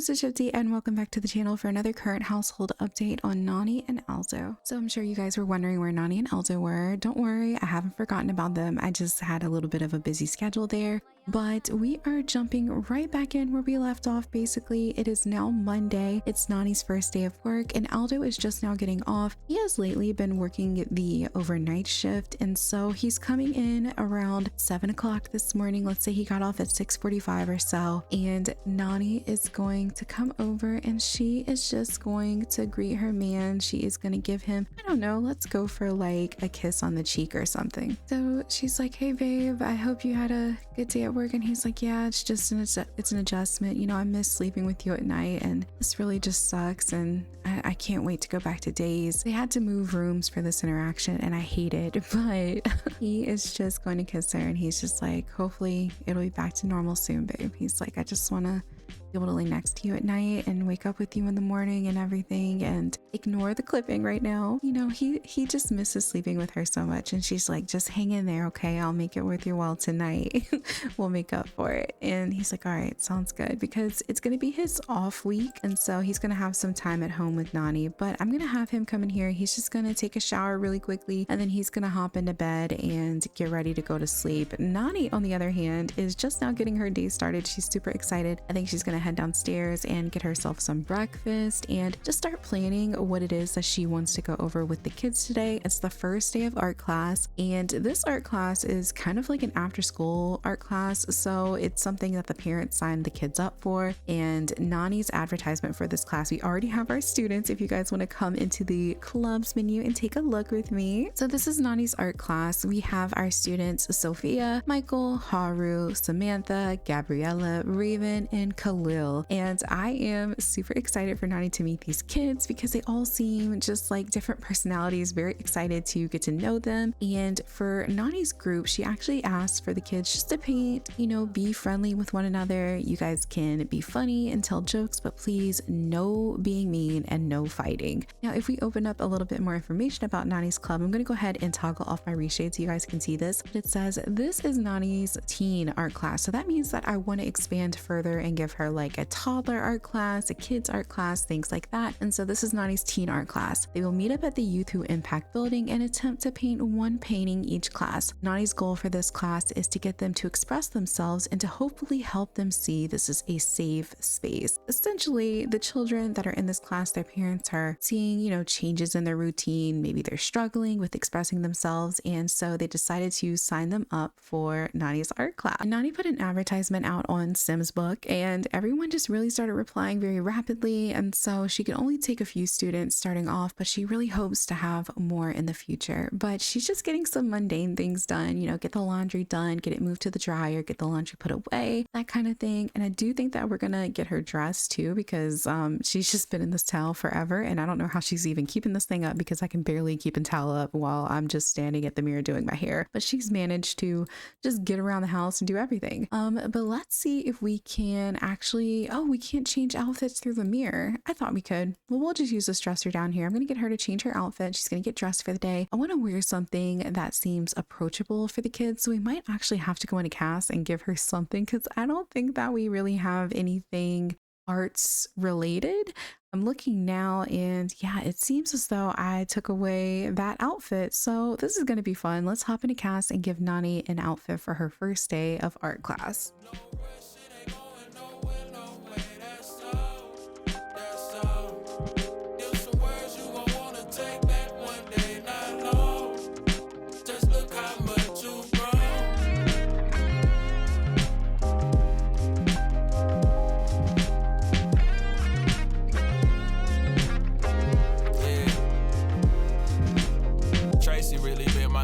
it's Shiipty and welcome back to the channel for another current household update on Nani and Elzo. So I'm sure you guys were wondering where Nani and Elzo were. Don't worry, I haven't forgotten about them. I just had a little bit of a busy schedule there. But we are jumping right back in where we left off. Basically, it is now Monday. It's Nani's first day of work and Aldo is just now getting off. He has lately been working the overnight shift, and so he's coming in around 7 o'clock this morning. Let's say he got off at 6:45 or so, and Nani is going to come over and she is just going to greet her man. She is going to give him, I don't know, let's go for like a kiss on the cheek or something. So she's like, hey babe, I hope you had a good day at work. And he's like, yeah, it's just an adjustment, you know, I miss sleeping with you at night and this really just sucks, and I can't wait to go back to days. They had to move rooms for this interaction and I hate it, but he is just going to kiss her and he's just like, hopefully it'll be back to normal soon, babe. He's like, I just want to be able to lay next to you at night and wake up with you in the morning and everything, and ignore the clipping right now. You know, he just misses sleeping with her so much, and she's like, just hang in there, okay? I'll make it worth your while tonight. We'll make up for it. And he's like, all right, sounds good, because it's gonna be his off week, and so he's gonna have some time at home with Nani. But I'm gonna have him come in here. He's just gonna take a shower really quickly and then he's gonna hop into bed and get ready to go to sleep. Nani, on the other hand, is just now getting her day started. She's super excited. I think she's gonna head downstairs and get herself some breakfast and just start planning what it is that she wants to go over with the kids today. It's the first day of art class, and this art class is kind of like an after school art class, so it's something that the parents signed the kids up for. And Nani's advertisement for this class, we already have our students if you guys want to come into the clubs menu and take a look with me. So this is Nani's art class. We have our students Sophia, Michael, Haru, Samantha, Gabriella, Raven, and Khalil. And I am super excited for Nani to meet these kids because they all seem just like different personalities, very excited to get to know them. And for Nani's group, she actually asked for the kids just to paint, you know, be friendly with one another. You guys can be funny and tell jokes, but please no being mean and no fighting. Now, if we open up a little bit more information about Nani's club, I'm going to go ahead and toggle off my reshade so you guys can see this. But it says this is Nani's teen art class. So that means that I want to expand further and give her like a toddler art class, a kids art class, things like that. And so this is Nani's teen art class. They will meet up at the Youth Who Impact building and attempt to paint one painting each class. Nani's goal for this class is to get them to express themselves and to hopefully help them see this is a safe space. Essentially, the children that are in this class, their parents are seeing, you know, changes in their routine. Maybe they're struggling with expressing themselves, and so they decided to sign them up for Nani's art class. Nani put an advertisement out on Sim's book and everyone just really started replying very rapidly, and so she could only take a few students starting off, but she really hopes to have more in the future. But she's just getting some mundane things done, you know, get the laundry done, get it moved to the dryer, get the laundry put away, that kind of thing. And I do think that we're gonna get her dressed too, because she's just been in this towel forever, and I don't know how she's even keeping this thing up because I can barely keep a towel up while I'm just standing at the mirror doing my hair. But she's managed to just get around the house and do everything. But let's see if we can actually, oh, we can't change outfits through the mirror. I thought we could. Well, we'll just use this dresser down here. I'm gonna get her to change her outfit. She's gonna get dressed for the day. I want to wear something that seems approachable for the kids, so we might actually have to go into cast and give her something, because I don't think that we really have anything arts related. I'm looking now and yeah, it seems as though I took away that outfit. So this is going to be fun. Let's hop into cast and give Nani an outfit for her first day of art class.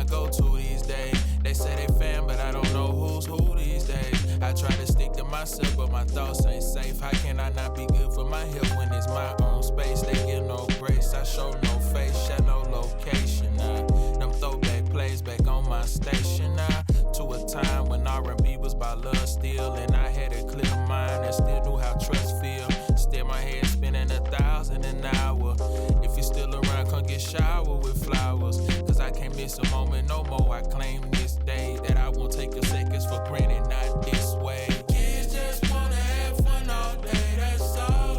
Go-to these days. They say they fan, but I don't know who's who these days. I try to stick to myself, but my thoughts ain't safe. How can I not be good for my health when it's my own space? They give no grace, I show no face, share no location. Them throwback plays back on my station now. To a time when R&B was about love still, and I had a clear mind and still knew how trust feel. Still my head spinning 1,000 an hour. If you're still around, come get shower with flowers. I can't miss a moment no more. I claim this day that I won't take a seconds for granted, not this way. Kids just wanna have fun all day, that's all.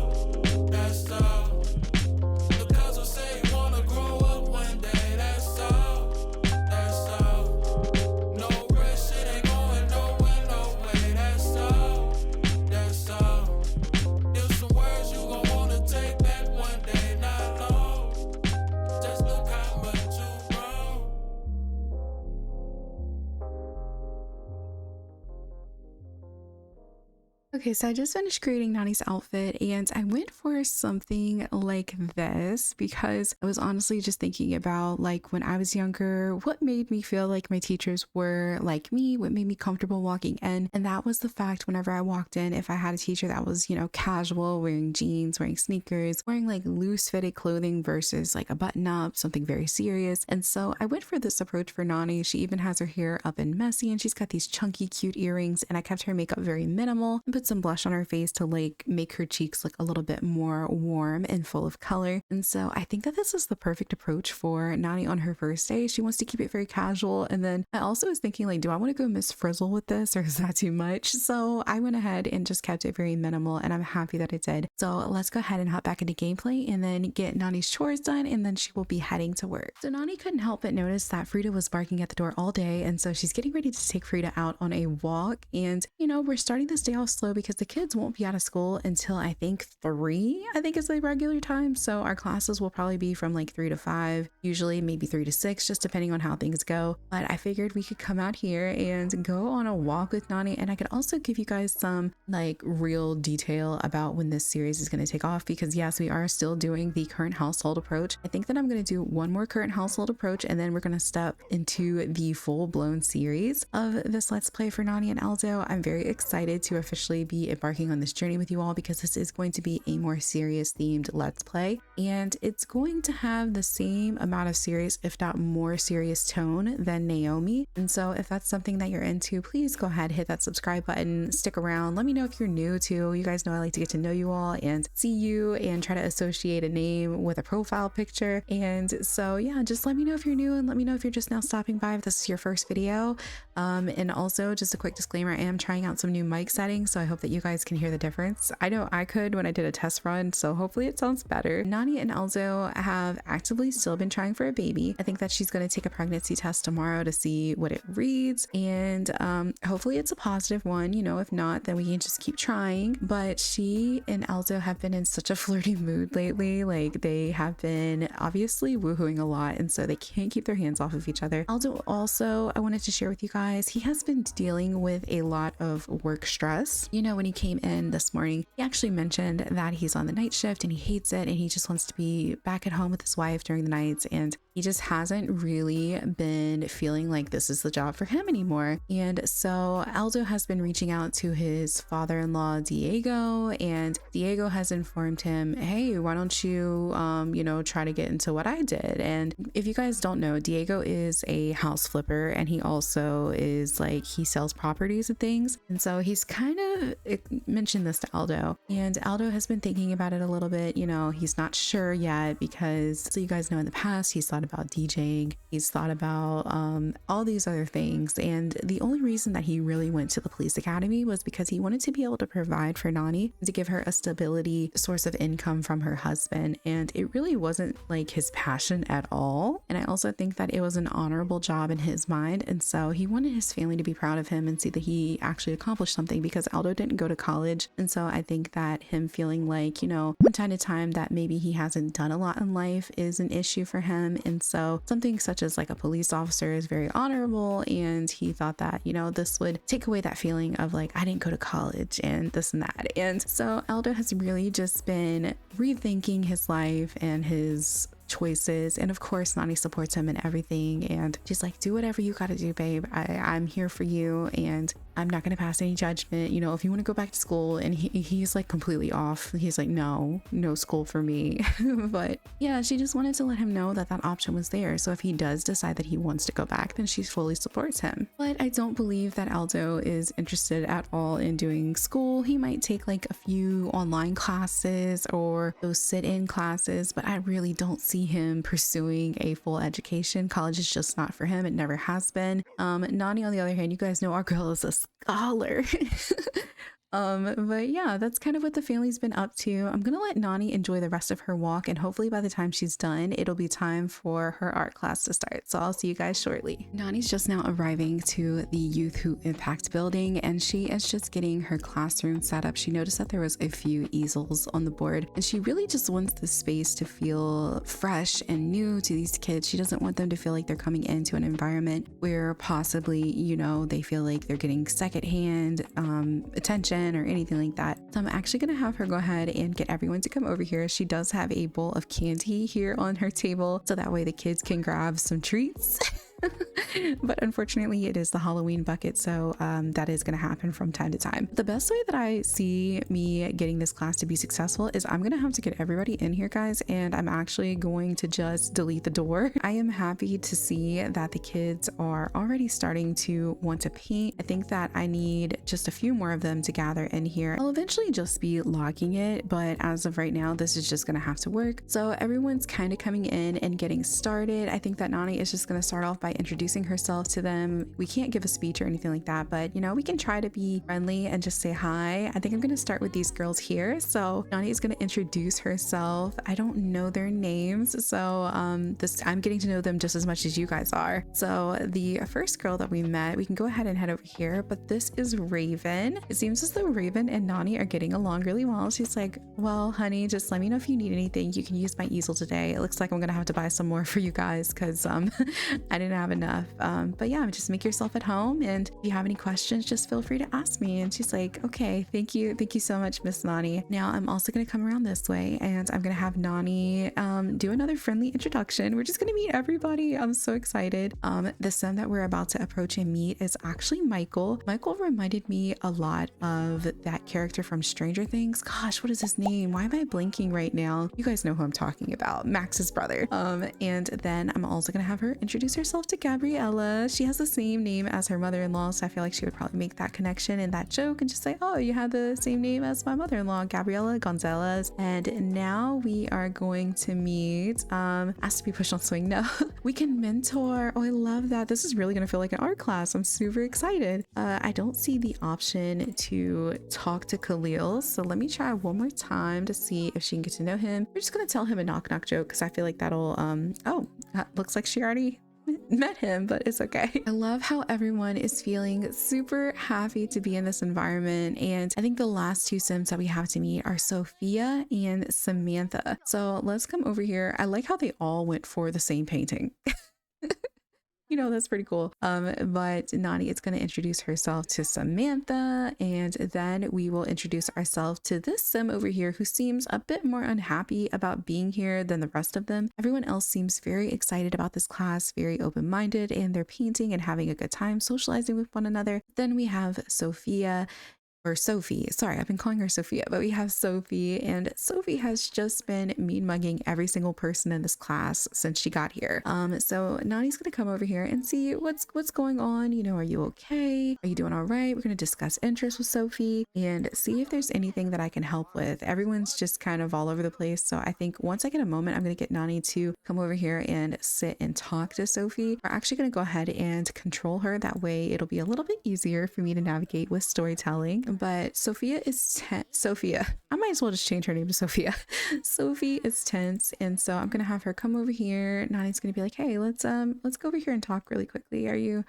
Okay, so I just finished creating Nani's outfit and I went for something like this because I was honestly just thinking about like when I was younger, what made me feel like my teachers were like me, what made me comfortable walking in. And that was the fact whenever I walked in, if I had a teacher that was, you know, casual, wearing jeans, wearing sneakers, wearing like loose fitted clothing versus like a button up, something very serious. And so I went for this approach for Nani. She even has her hair up and messy and she's got these chunky, cute earrings, and I kept her makeup very minimal and put some blush on her face to like make her cheeks look a little bit more warm and full of color. And so I think that this is the perfect approach for Nani on her first day. She wants to keep it very casual. And then I also was thinking like, do I want to go Miss Frizzle with this or is that too much? So I went ahead and just kept it very minimal and I'm happy that it did. So let's go ahead and hop back into gameplay and then get Nani's chores done and then she will be heading to work. So Nani couldn't help but notice that Frida was barking at the door all day, and so she's getting ready to take Frida out on a walk. And you know, we're starting this day off slow because the kids won't be out of school until I think 3, I think is the regular time. So our classes will probably be from like 3 to 5, usually maybe 3 to 6, just depending on how things go. But I figured we could come out here and go on a walk with Nani, and I could also give you guys some like real detail about when this series is going to take off, because yes, we are still doing the current household approach. I think that I'm going to do one more current household approach and then we're going to step into the full-blown series of this Let's Play for Nani and Aldo. I'm very excited to officially be embarking on this journey with you all because this is going to be a more serious themed Let's Play, and it's going to have the same amount of serious, if not more serious tone than Naomi. And so if that's something that you're into, please go ahead, hit that subscribe button, stick around. Let me know if you're new too. You guys know I like to get to know you all and see you and try to associate a name with a profile picture. And so yeah, just let me know if you're new and let me know if you're just now stopping by if this is your first video. And also just a quick disclaimer, I am trying out some new mic settings, so I hope that you guys can hear the difference. I know I could when I did a test run, so hopefully it sounds better. Nani and Aldo have actively still been trying for a baby. I think that she's going to take a pregnancy test tomorrow to see what it reads, and hopefully it's a positive one. You know, if not, then we can just keep trying. But she and Aldo have been in such a flirty mood lately. Like they have been obviously woohooing a lot, and so they can't keep their hands off of each other. Aldo also, I wanted to share with you guys, he has been dealing with a lot of work stress. You know, when he came in this morning, he actually mentioned that he's on the night shift and he hates it and he just wants to be back at home with his wife during the nights, and he just hasn't really been feeling like this is the job for him anymore. And so Aldo has been reaching out to his father-in-law Diego, and Diego has informed him, hey, why don't you you know, try to get into what I did. And if you guys don't know, Diego is a house flipper and he also is like, he sells properties and things. And so he's kind of mentioned this to Aldo, and Aldo has been thinking about it a little bit. You know, he's not sure yet because, so you guys know, in the past he's thought about DJing, he's thought about all these other things, and the only reason that he really went to the police academy was because he wanted to be able to provide for Nani, to give her a stability source of income from her husband. And it really wasn't like his passion at all, and I also think that it was an honorable job in his mind, and so he wanted his family to be proud of him and see that he actually accomplished something, because Aldo didn't go to college. And so I think that him feeling like, you know, from time to time that maybe he hasn't done a lot in life is an issue for him. And so something such as like a police officer is very honorable, and he thought that, you know, this would take away that feeling of like, I didn't go to college and this and that. And so Aldo has really just been rethinking his life and his choices, and of course Nani supports him in everything, and she's like, do whatever you gotta do, babe. I'm here for you and I'm not gonna pass any judgment. You know, if you want to go back to school. And he's like completely off. He's like, no school for me. But yeah, she just wanted to let him know that that option was there, so if he does decide that he wants to go back, then she fully supports him. But I don't believe that Aldo is interested at all in doing school. He might take like a few online classes or those sit-in classes, but I really don't see him pursuing a full education. College is just not for him. It never has been. Nani, on the other hand, you guys know our girl is a scholar. But yeah, that's kind of what the family's been up to. I'm gonna let Nani enjoy the rest of her walk, and hopefully by the time she's done, it'll be time for her art class to start. So I'll see you guys shortly. Nani's just now arriving to the Youth Who Impact building, and she is just getting her classroom set up. She noticed that there was a few easels on the board, and she really just wants the space to feel fresh and new to these kids. She doesn't want them to feel like they're coming into an environment where possibly, you know, they feel like they're getting secondhand attention den or anything like that. So I'm actually gonna have her go ahead and get everyone to come over here. She does have a bowl of candy here on her table, so that way the kids can grab some treats. But unfortunately it is the Halloween bucket, so that is going to happen from time to time. The best way that I see me getting this class to be successful is I'm going to have to get everybody in here, guys, and I'm actually going to just delete the door. I am happy to see that the kids are already starting to want to paint. I think that I need just a few more of them to gather in here. I'll eventually just be locking it, but as of right now this is just going to have to work. So everyone's kind of coming in and getting started. I think that Nani is just going to start off by introducing herself to them. We can't give a speech or anything like that, but you know, we can try to be friendly and just say hi. I think I'm going to start with these girls here. So Nani is going to introduce herself. I don't know their names, so I'm getting to know them just as much as you guys are. So the first girl that we met, we can go ahead and head over here, but this is Raven. It seems as though Raven and Nani are getting along really well. She's like, well, honey, just let me know if you need anything. You can use my easel today. It looks like I'm gonna have to buy some more for you guys because I didn't have enough. But yeah, just make yourself at home, and if you have any questions, just feel free to ask me. And she's like, okay, thank you so much, Miss Nani. Now I'm also gonna come around this way, and I'm gonna have Nani do another friendly introduction. We're just gonna meet everybody. I'm so excited. The son that we're about to approach and meet is actually Michael. Michael reminded me a lot of that character from Stranger Things. Gosh, what is his name? Why am I blinking right now? You guys know who I'm talking about, Max's brother. And then I'm also gonna have her introduce herself to Gabriella. She has the same name as her mother-in-law, so I feel like she would probably make that connection and that joke and just say, oh, you have the same name as my mother-in-law, Gabriella Gonzalez. And now we are going to meet asked to be pushed on swing. No, we can mentor. Oh, I love that. This is really gonna feel like an art class. I'm super excited. I don't see the option to talk to Khalil, so let me try one more time to see if she can get to know him. We're just gonna tell him a knock-knock joke because I feel like that'll oh, looks like she already met him, but it's okay. I love how everyone is feeling super happy to be in this environment, and I think the last two Sims that we have to meet are Sophia and Samantha. So let's come over here. I like how they all went for the same painting. You know, that's pretty cool. But Nani is going to introduce herself to Samantha, and then we will introduce ourselves to this Sim over here who seems a bit more unhappy about being here than the rest of them. Everyone else seems very excited about this class, very open-minded, and they're painting and having a good time, socializing with one another. Then we have Sophia, or Sophie, sorry, I've been calling her Sophia, but we have Sophie, and Sophie has just been mean mugging every single person in this class since she got here. So Nani's gonna come over here and see what's going on. You know, are you okay? Are you doing all right? We're gonna discuss interests with Sophie and see if there's anything that I can help with. Everyone's just kind of all over the place, so I think once I get a moment, I'm gonna get Nani to come over here and sit and talk to Sophie. We're actually gonna go ahead and control her. That way it'll be a little bit easier for me to navigate with storytelling. But Sophia is Sophia. I might as well just change her name to Sophia. Sophie is tense, and so I'm gonna have her come over here. Nani's gonna be like, hey, let's go over here and talk really quickly. Is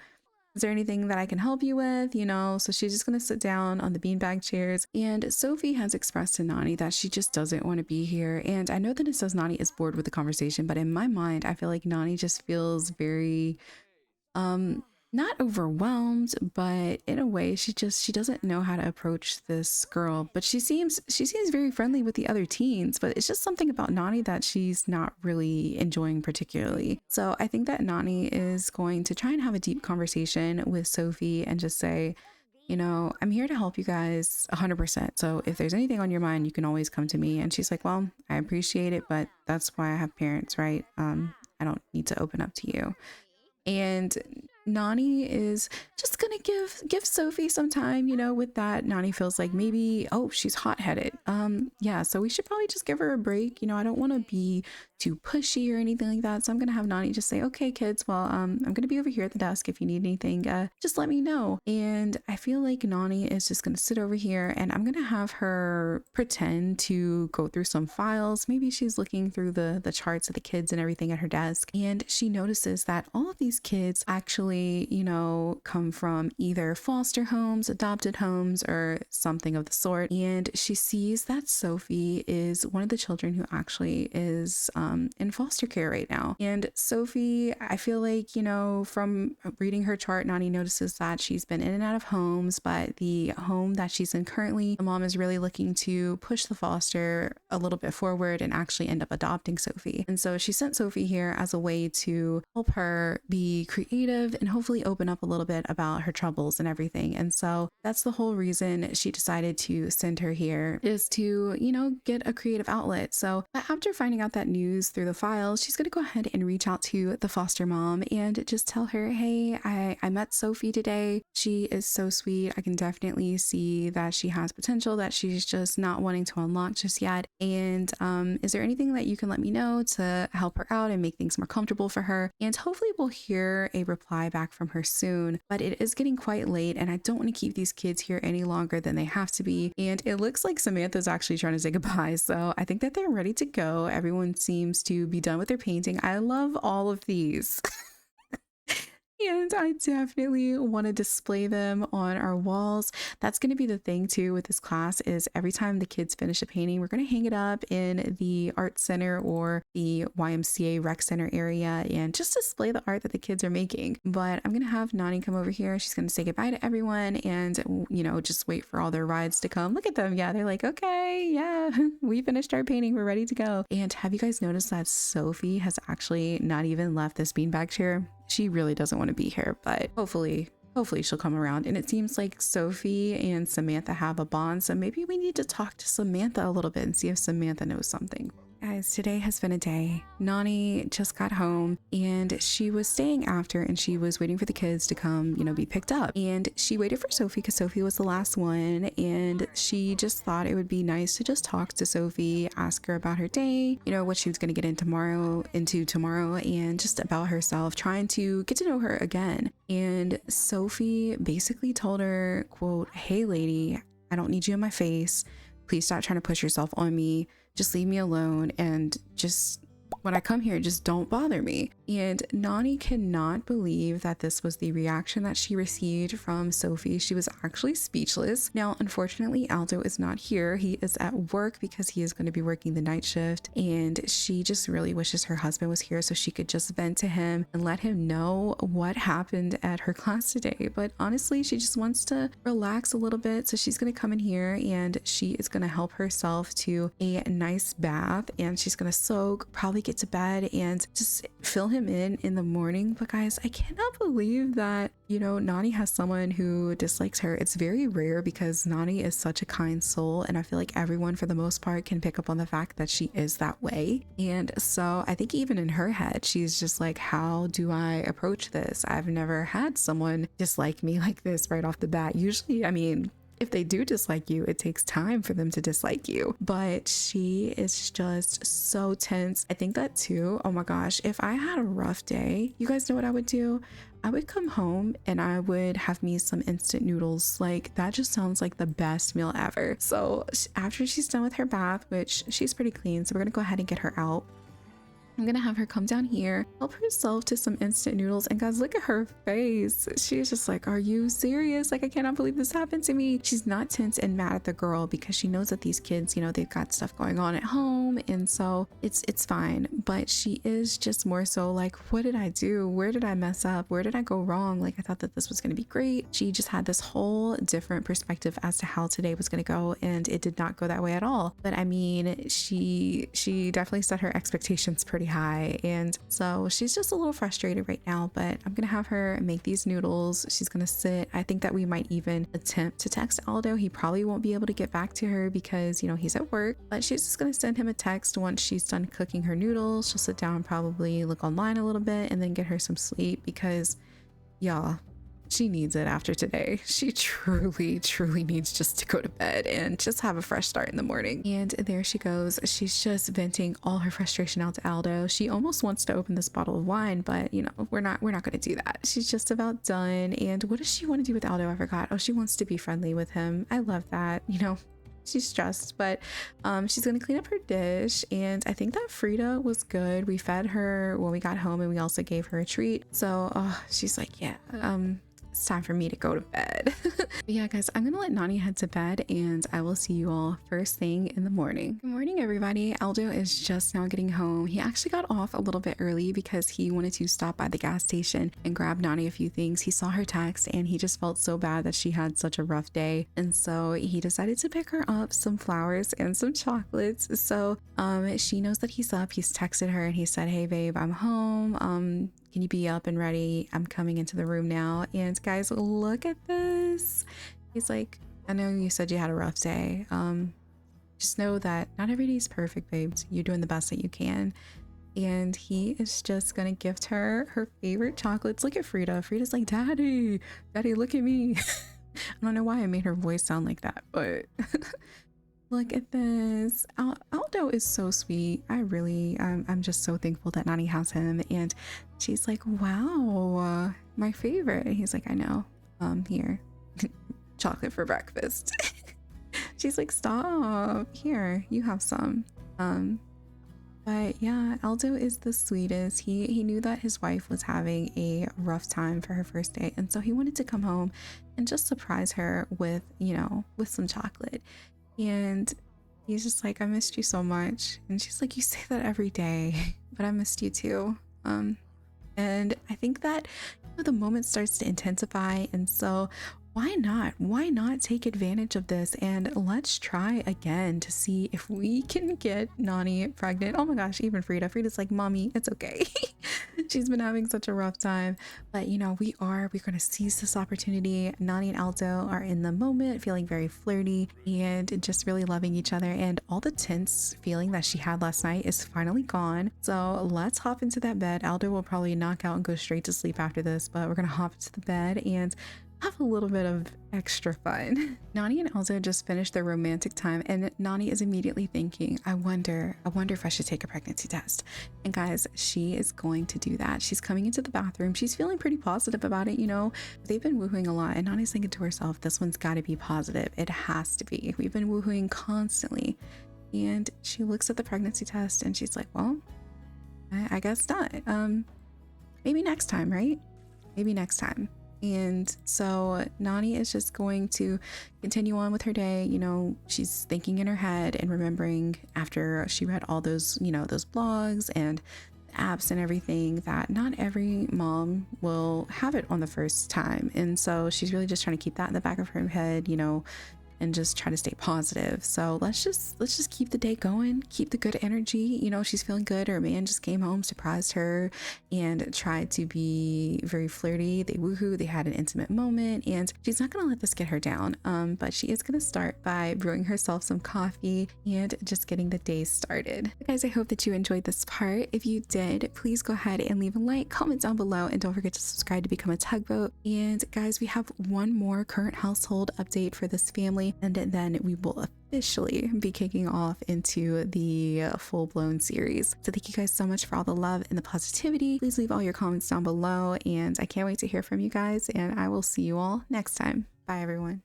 there anything that I can help you with? You know, so she's just gonna sit down on the beanbag chairs. And Sophie has expressed to Nani that she just doesn't want to be here. And I know that it says Nani is bored with the conversation, but in my mind, I feel like Nani just feels very not overwhelmed, but in a way she doesn't know how to approach this girl. But she seems very friendly with the other teens, but it's just something about Nani that she's not really enjoying particularly. So I think that Nani is going to try and have a deep conversation with Sophie and just say, you know, I'm here to help you guys 100%. So if there's anything on your mind, you can always come to me. And she's like, well, I appreciate it, but that's why I have parents, right? I don't need to open up to you. And Nani is just gonna give Sophie some time, you know, with that. Nani feels like maybe, oh, she's hot-headed. Yeah, so we should probably just give her a break. You know, I don't want to be too pushy or anything like that. So I'm gonna have Nani just say, okay, kids, well, I'm gonna be over here at the desk. If you need anything, just let me know. And I feel like Nani is just gonna sit over here, and I'm gonna have her pretend to go through some files. Maybe she's looking through the charts of the kids and everything at her desk, and she notices that all of these kids actually probably, you know, come from either foster homes, adopted homes, or something of the sort. And she sees that Sophie is one of the children who actually is in foster care right now. And Sophie, I feel like, you know, from reading her chart, Nani notices that she's been in and out of homes, but the home that she's in currently, the mom is really looking to push the foster a little bit forward and actually end up adopting Sophie. And so she sent Sophie here as a way to help her be creative and hopefully open up a little bit about her troubles and everything. And so that's the whole reason she decided to send her here, is to, you know, get a creative outlet. So after finding out that news through the files, she's going to go ahead and reach out to the foster mom and just tell her, hey, I met Sophie today. She is so sweet. I can definitely see that she has potential that she's just not wanting to unlock just yet. And is there anything that you can let me know to help her out and make things more comfortable for her? And hopefully we'll hear a reply back from her soon. But it is getting quite late and I don't want to keep these kids here any longer than they have to be. And it looks like Samantha's actually trying to say goodbye. So I think that they're ready to go. Everyone seems to be done with their painting. I love all of these. And I definitely want to display them on our walls. That's going to be the thing too with this class, is every time the kids finish a painting, we're going to hang it up in the art center or the YMCA rec center area and just display the art that the kids are making. But I'm going to have Nani come over here. She's going to say goodbye to everyone and, you know, just wait for all their rides to come. Look at them. Yeah, they're like, okay, yeah, we finished our painting. We're ready to go. And have you guys noticed that Sophie has actually not even left this beanbag chair? She really doesn't want to be here, but hopefully she'll come around. And it seems like Sophie and Samantha have a bond, so maybe we need to talk to Samantha a little bit and see if Samantha knows something. Guys, today has been a day. Nani just got home and she was staying after and she was waiting for the kids to come, you know, be picked up. And she waited for Sophie because Sophie was the last one. And she just thought it would be nice to just talk to Sophie, ask her about her day, you know, what she was going to get into tomorrow and just about herself, trying to get to know her again. And Sophie basically told her, quote, "Hey lady, I don't need you in my face. Please stop trying to push yourself on me. Just leave me alone and just when I come here, just don't bother me." And Nani cannot believe that this was the reaction that she received from Sophie. She was actually speechless. Now, unfortunately, Aldo is not here. He is at work because he is going to be working the night shift. And she just really wishes her husband was here so she could just vent to him and let him know what happened at her class today. But honestly, she just wants to relax a little bit. So she's going to come in here and she is going to help herself to a nice bath and she's going to soak, probably get to bed and just fill him in the morning. But guys, I cannot believe that, you know, Nani has someone who dislikes her. It's very rare because Nani is such a kind soul and I feel like everyone for the most part can pick up on the fact that she is that way. And so I think even in her head, she's just like, how do I approach this? I've never had someone dislike me like this right off the bat. Usually, I mean, if they do dislike you, it takes time for them to dislike you. But she is just so tense. I think that too. Oh my gosh, if I had a rough day, you guys know what I would do? I would come home and I would have me some instant noodles. Like that just sounds like the best meal ever. So after she's done with her bath, which she's pretty clean, so we're gonna go ahead and get her out. I'm gonna have her come down here, help herself to some instant noodles, and guys, look at her face. She's just like, are you serious? Like, I cannot believe this happened to me. She's not tense and mad at the girl because she knows that these kids, you know, they've got stuff going on at home, and so it's fine. But she is just more so like, what did I do? Where did I mess up? Where did I go wrong? Like, I thought that this was gonna be great. She just had this whole different perspective as to how today was gonna go, and it did not go that way at all. But I mean, she definitely set her expectations pretty high, and so she's just a little frustrated right now. But I'm gonna have her make these noodles. She's gonna sit. I think that we might even attempt to text Aldo. He probably won't be able to get back to her because, you know, he's at work, but she's just gonna send him a text once she's done cooking her noodles. She'll sit down, probably look online a little bit, and then get her some sleep because y'all, she needs it after today. She truly needs just to go to bed and just have a fresh start in the morning. And there she goes. She's just venting all her frustration out to Aldo. She almost wants to open this bottle of wine, but you know, we're not going to do that. She's just about done. And what does she want to do with Aldo? I forgot. Oh, she wants to be friendly with him. I love that. You know, she's stressed, but she's gonna clean up her dish. And I think that Frida was good. We fed her when we got home, and we also gave her a treat. So she's like, yeah, it's time for me to go to bed. But yeah, guys, I'm gonna let Nani head to bed, and I will see you all first thing in the morning. Good morning, everybody. Aldo is just now getting home. He actually got off a little bit early because he wanted to stop by the gas station and grab Nani a few things. He saw her text and he just felt so bad that she had such a rough day, and so he decided to pick her up some flowers and some chocolates. So she knows that he's up. He's texted her and he said, hey babe, I'm home. Can you be up and ready? I'm coming into the room now. And guys, look at this. He's like, I know you said you had a rough day. Just know that not every day is perfect, babes. You're doing the best that you can. And he is just gonna gift her her favorite chocolates. Look at Frida. Frida's like, daddy, look at me. I don't know why I made her voice sound like that, but look at this. Aldo is so sweet. I'm just so thankful that Nani has him. And she's like, wow, my favorite. And he's like, I know. Here, chocolate for breakfast. She's like, stop. Here, you have some. But yeah, Aldo is the sweetest. He knew that his wife was having a rough time for her first day, and so he wanted to come home and just surprise her with, with some chocolate. And he's just like, I missed you so much. And she's like, you say that every day, but I missed you too. And I think that the moment starts to intensify, and so why not take advantage of this, and let's try again to see if we can get Nani pregnant. Oh my gosh, even Frida's like, mommy, it's okay. She's been having such a rough time, but we're gonna seize this opportunity. Nani and Aldo are in the moment, feeling very flirty and just really loving each other, and all the tense feeling that she had last night is finally gone. So let's hop into that bed. Aldo will probably knock out and go straight to sleep after this, but we're gonna hop into the bed and have a little bit of extra fun. Nani and Aldo just finished their romantic time, and Nani is immediately thinking, I wonder if I should take a pregnancy test. And guys, she is going to do that. She's coming into the bathroom. She's feeling pretty positive about it. They've been woohooing a lot, and Nani's thinking to herself, this one's got to be positive. It has to be. We've been woohooing constantly. And she looks at the pregnancy test and she's like, well, I guess not. Maybe next time, right? Maybe next time. And so Nani is just going to continue on with her day. She's thinking in her head and remembering after she read all those, those blogs and apps and everything, that not every mom will have it on the first time. And so she's really just trying to keep that in the back of her head, and just try to stay positive. So let's just keep the day going, keep the good energy. She's feeling good. Her man just came home, surprised her, and tried to be very flirty. They woohoo, they had an intimate moment, and she's not gonna let this get her down. But she is gonna start by brewing herself some coffee and just getting the day started. Guys, I hope that you enjoyed this part. If you did, please go ahead and leave a like, comment down below, and don't forget to subscribe to become a tugboat. And guys, we have one more current household update for this family, and then we will officially be kicking off into the full-blown series. So thank you guys so much for all the love and the positivity. Please leave all your comments down below, and I can't wait to hear from you guys, and I will see you all next time. Bye everyone.